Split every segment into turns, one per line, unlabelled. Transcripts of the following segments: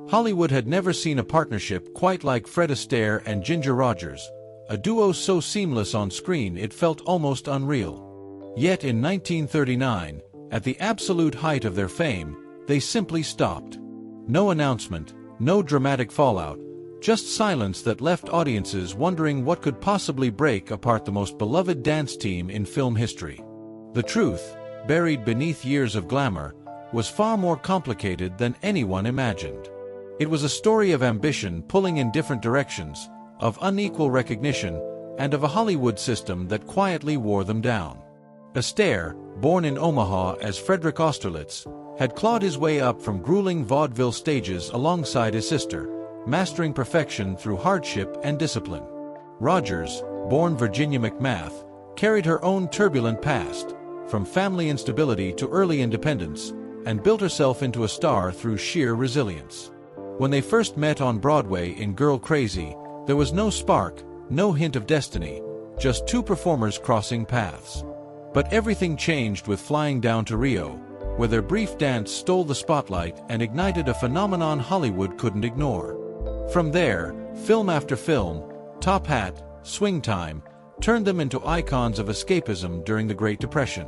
Hollywood had never seen a partnership quite like Fred Astaire and Ginger Rogers, a duo so seamless on screen it felt almost unreal. Yet in 1939, at the absolute height of their fame, they simply stopped. No announcement, no dramatic fallout, just silence that left audiences wondering what could possibly break apart the most beloved dance team in film history. The truth, buried beneath years of glamour, was far more complicated than anyone imagined. It was a story of ambition pulling in different directions, of unequal recognition, and of a Hollywood system that quietly wore them down. Astaire, born in Omaha as Frederick Austerlitz, had clawed his way up from grueling vaudeville stages alongside his sister, mastering perfection through hardship and discipline. Rogers, born Virginia McMath, carried her own turbulent past, from family instability to early independence, and built herself into a star through sheer resilience. When they first met on Broadway in Girl Crazy, there was no spark, no hint of destiny, just two performers crossing paths. But everything changed with Flying Down to Rio, where their brief dance stole the spotlight and ignited a phenomenon Hollywood couldn't ignore. From there, film after film, Top Hat, Swing Time, turned them into icons of escapism during the Great Depression.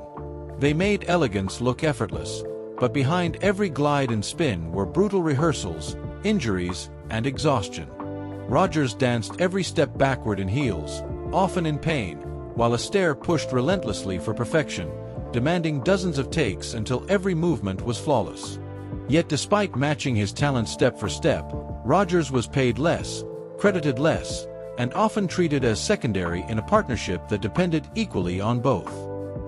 They made elegance look effortless, but behind every glide and spin were brutal rehearsals, injuries, and exhaustion. Rogers danced every step backward in heels, often in pain, while Astaire pushed relentlessly for perfection, demanding dozens of takes until every movement was flawless. Yet despite matching his talent step for step, Rogers was paid less, credited less, and often treated as secondary in a partnership that depended equally on both.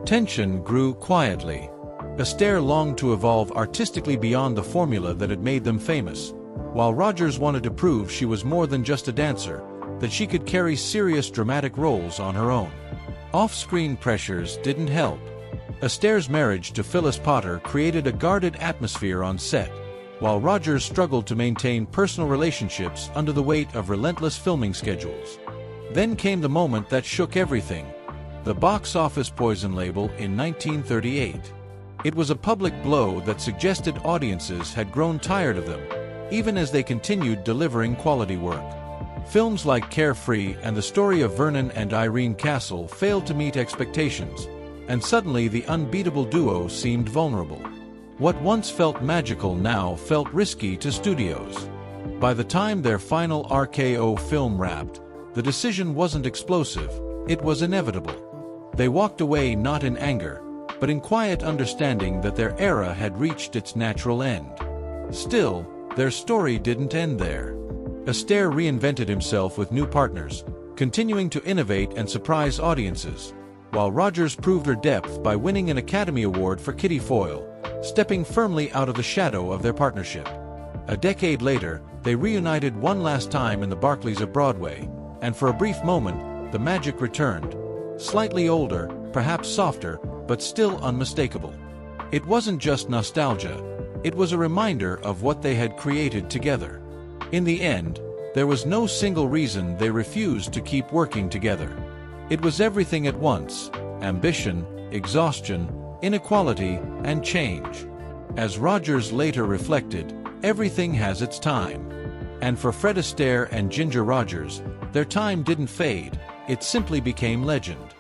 Tension grew quietly. Astaire longed to evolve artistically beyond the formula that had made them famous, while Rogers wanted to prove she was more than just a dancer, that she could carry serious dramatic roles on her own. Off-screen pressures didn't help. Astaire's marriage to Phyllis Potter created a guarded atmosphere on set, while Rogers struggled to maintain personal relationships under the weight of relentless filming schedules. Then came the moment that shook everything: the box office Poison label in 1938. It was a public blow that suggested audiences had grown tired of them, even as they continued delivering quality work. Films like Carefree and The Story of Vernon and Irene Castle failed to meet expectations, and suddenly the unbeatable duo seemed vulnerable. What once felt magical now felt risky to studios. By the time their final RKO film wrapped, the decision wasn't explosive, it was inevitable. They walked away not in anger, but in quiet understanding that their era had reached its natural end. Still, their story didn't end there. Astaire reinvented himself with new partners, continuing to innovate and surprise audiences, while Rogers proved her depth by winning an Academy Award for Kitty Foyle, stepping firmly out of the shadow of their partnership. A decade later, they reunited one last time in the Barclays of Broadway, and for a brief moment, the magic returned. Slightly older, perhaps softer, but still unmistakable. It wasn't just nostalgia, it was a reminder of what they had created together. In the end, there was no single reason they refused to keep working together. It was everything at once: ambition, exhaustion, inequality, and change. As Rogers later reflected, everything has its time. And for Fred Astaire and Ginger Rogers, their time didn't fade, it simply became legend.